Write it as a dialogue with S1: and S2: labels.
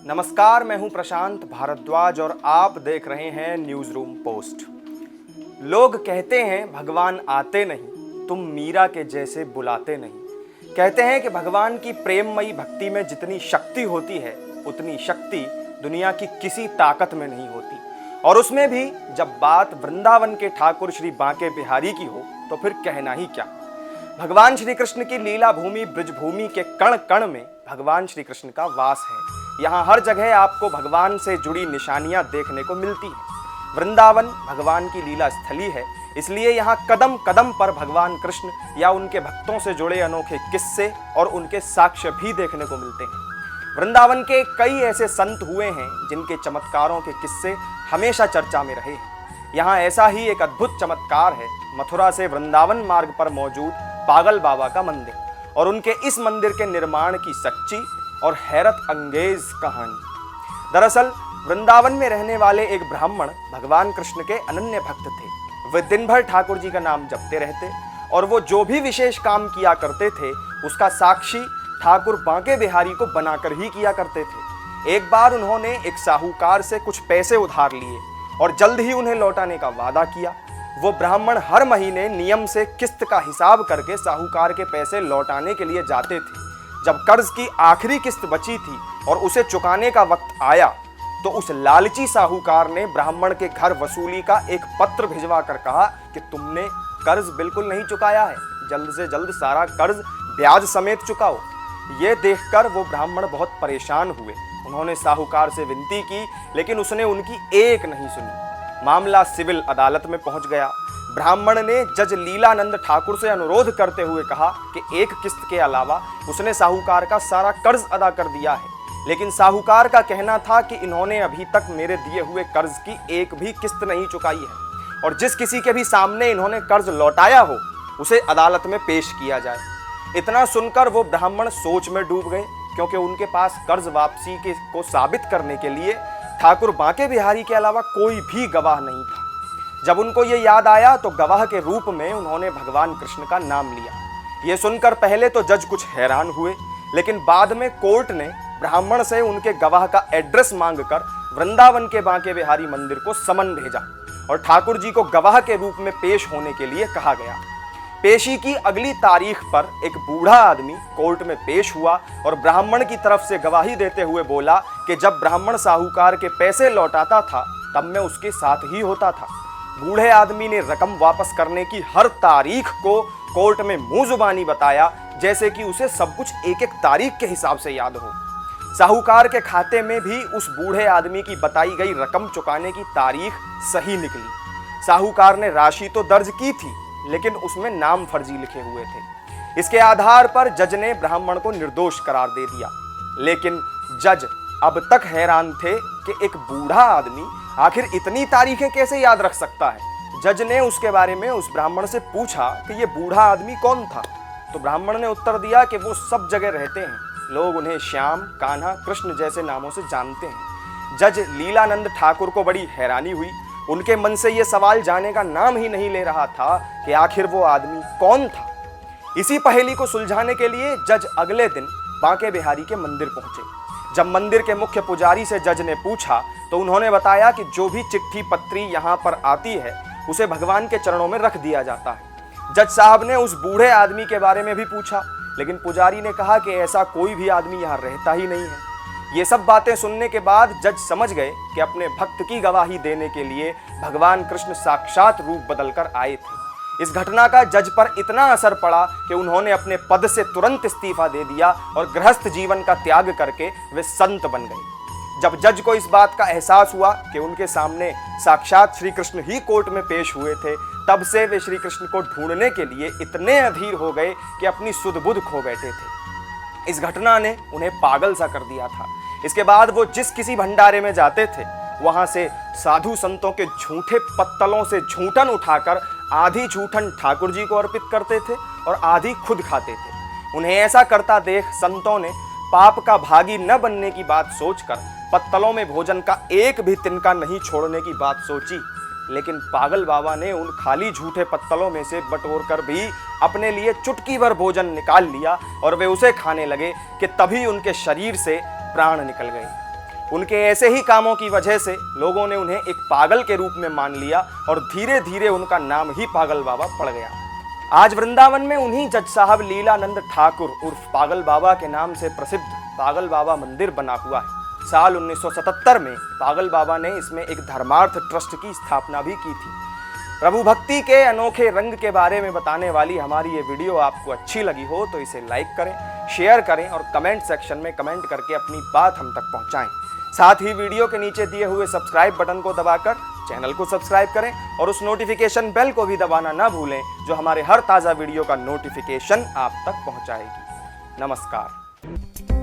S1: नमस्कार, मैं हूं प्रशांत भारद्वाज और आप देख रहे हैं न्यूज रूम पोस्ट। लोग कहते हैं भगवान आते नहीं, तुम मीरा के जैसे बुलाते नहीं। कहते हैं कि भगवान की प्रेममयी भक्ति में जितनी शक्ति होती है उतनी शक्ति दुनिया की किसी ताकत में नहीं होती। और उसमें भी जब बात वृंदावन के ठाकुर श्री बांके बिहारी की हो तो फिर कहना ही क्या। भगवान श्री कृष्ण की लीला भूमि ब्रजभूमि के कण कण में भगवान श्री कृष्ण का वास है। यहाँ हर जगह आपको भगवान से जुड़ी निशानियां देखने को मिलती हैं। वृंदावन भगवान की लीला स्थली है, इसलिए यहाँ कदम कदम पर भगवान कृष्ण या उनके भक्तों से जुड़े अनोखे किस्से और उनके साक्ष्य भी देखने को मिलते हैं। वृंदावन के कई ऐसे संत हुए हैं जिनके चमत्कारों के किस्से हमेशा चर्चा में रहे हैं। यहाँ ऐसा ही एक अद्भुत चमत्कार है मथुरा से वृंदावन मार्ग पर मौजूद पागल बाबा का मंदिर और उनके इस मंदिर के निर्माण की सच्ची और हैरत अंगेज कहानी। दरअसल वृंदावन में रहने वाले एक ब्राह्मण भगवान कृष्ण के अनन्य भक्त थे। वे दिन भर ठाकुर जी का नाम जपते रहते और वो जो भी विशेष काम किया करते थे उसका साक्षी ठाकुर बांके बिहारी को बनाकर ही किया करते थे। एक बार उन्होंने एक साहूकार से कुछ पैसे उधार लिए और जल्द ही उन्हें लौटाने का वादा किया। वो ब्राह्मण हर महीने नियम से किस्त का हिसाब करके साहूकार के पैसे लौटाने के लिए जाते थे। जब कर्ज की आखिरी किस्त बची थी और उसे चुकाने का वक्त आया तो उस लालची साहूकार ने ब्राह्मण के घर वसूली का एक पत्र भिजवा कर कहा कि तुमने कर्ज बिल्कुल नहीं चुकाया है, जल्द से जल्द सारा कर्ज ब्याज समेत चुकाओ। ये देखकर वो ब्राह्मण बहुत परेशान हुए। उन्होंने साहूकार से विनती की लेकिन उसने उनकी एक नहीं सुनी। मामला सिविल अदालत में पहुंच गया। ब्राह्मण ने जज लीलानंद ठाकुर से अनुरोध करते हुए कहा कि एक किस्त के अलावा उसने साहूकार का सारा कर्ज अदा कर दिया है, लेकिन साहूकार का कहना था कि इन्होंने अभी तक मेरे दिए हुए कर्ज की एक भी किस्त नहीं चुकाई है और जिस किसी के भी सामने इन्होंने कर्ज लौटाया हो उसे अदालत में पेश किया जाए। इतना सुनकर वो ब्राह्मण सोच में डूब गए, क्योंकि उनके पास कर्ज वापसी को साबित करने के लिए ठाकुर बांके बिहारी के अलावा कोई भी गवाह नहीं था। जब उनको ये याद आया तो गवाह के रूप में उन्होंने भगवान कृष्ण का नाम लिया। ये सुनकर पहले तो जज कुछ हैरान हुए, लेकिन बाद में कोर्ट ने ब्राह्मण से उनके गवाह का एड्रेस मांगकर वृंदावन के बांके बिहारी मंदिर को समन भेजा और ठाकुर जी को गवाह के रूप में पेश होने के लिए कहा गया। पेशी की अगली तारीख पर एक बूढ़ा आदमी कोर्ट में पेश हुआ और ब्राह्मण की तरफ से गवाही देते हुए बोला कि जब ब्राह्मण साहूकार के पैसे लौटाता था तब मैं उसके साथ ही होता था। बूढ़े आदमी ने रकम वापस करने की हर तारीख को कोर्ट में मुंह जुबानी बताया, जैसे कि उसे सब कुछ एक एक तारीख के हिसाब से याद हो। साहूकार के खाते में भी उस बूढ़े आदमी की बताई गई रकम चुकाने की तारीख सही निकली। साहूकार ने राशि तो दर्ज की थी लेकिन उसमें नाम फर्जी लिखे हुए थे। इसके आधार पर जज ने ब्राह्मण को निर्दोष करार दे दिया। लेकिन जज अब तक हैरान थे कि एक बूढ़ा आदमी आखिर इतनी तारीखें कैसे याद रख सकता है। जज ने उसके बारे में उस ब्राह्मण से पूछा कि ये बूढ़ा आदमी कौन था, तो ब्राह्मण ने उत्तर दिया कि वो सब जगह रहते हैं, लोग उन्हें श्याम, कान्हा, कृष्ण जैसे नामों से जानते हैं। जज लीलानंद ठाकुर को बड़ी हैरानी हुई। उनके मन से ये सवाल जाने का नाम ही नहीं ले रहा था कि आखिर वो आदमी कौन था। इसी पहेली को सुलझाने के लिए जज अगले दिन बांके बिहारी के मंदिर पहुंचे। जब मंदिर के मुख्य पुजारी से जज ने पूछा तो उन्होंने बताया कि जो भी चिट्ठी पत्री यहाँ पर आती है उसे भगवान के चरणों में रख दिया जाता है। जज साहब ने उस बूढ़े आदमी के बारे में भी पूछा, लेकिन पुजारी ने कहा कि ऐसा कोई भी आदमी यहाँ रहता ही नहीं है। ये सब बातें सुनने के बाद जज समझ गए कि अपने भक्त की गवाही देने के लिए भगवान कृष्ण साक्षात रूप बदलकर आए थे। इस घटना का जज पर इतना असर पड़ा कि उन्होंने अपने पद से तुरंत इस्तीफा दे दिया और गृहस्थ जीवन का त्याग करके वे संत बन गए। जब जज को इस बात का एहसास हुआ कि उनके सामने साक्षात श्री कृष्ण ही कोर्ट में पेश हुए थे, तब से वे श्री कृष्ण को ढूंढने के लिए इतने अधीर हो गए कि अपनी सुध बुध खो बैठे थे। इस घटना ने उन्हें पागल सा कर दिया था। इसके बाद वो जिस किसी भंडारे में जाते थे वहां से साधु संतों के झूठे पत्तलों से झूठन उठाकर आधी झूठन ठाकुर जी को अर्पित करते थे और आधी खुद खाते थे। उन्हें ऐसा करता देख संतों ने पाप का भागी न बनने की बात सोचकर पत्तलों में भोजन का एक भी तिनका नहीं छोड़ने की बात सोची। लेकिन पागल बाबा ने उन खाली झूठे पत्तलों में से बटोर कर भी अपने लिए चुटकी भर भोजन निकाल लिया और वे उसे खाने लगे कि तभी उनके शरीर से प्राण निकल गए। उनके ऐसे ही कामों की वजह से लोगों ने उन्हें एक पागल के रूप में मान लिया और धीरे धीरे उनका नाम ही पागल बाबा पड़ गया। आज वृंदावन में उन्हीं जज साहब लीलानंद ठाकुर उर्फ पागल बाबा के नाम से प्रसिद्ध पागल बाबा मंदिर बना हुआ है। साल 1977 में पागल बाबा ने इसमें एक धर्मार्थ ट्रस्ट की स्थापना भी की थी। प्रभु भक्ति के अनोखे रंग के बारे में बताने वाली हमारी ये वीडियो आपको अच्छी लगी हो तो इसे लाइक करें, शेयर करें और कमेंट सेक्शन में कमेंट करके अपनी बात हम तक पहुंचाएं। साथ ही वीडियो के नीचे दिए हुए सब्सक्राइब बटन को दबाकर चैनल को सब्सक्राइब करें और उस नोटिफिकेशन बेल को भी दबाना ना भूलें जो हमारे हर ताज़ा वीडियो का नोटिफिकेशन आप तक पहुंचाएगी। नमस्कार।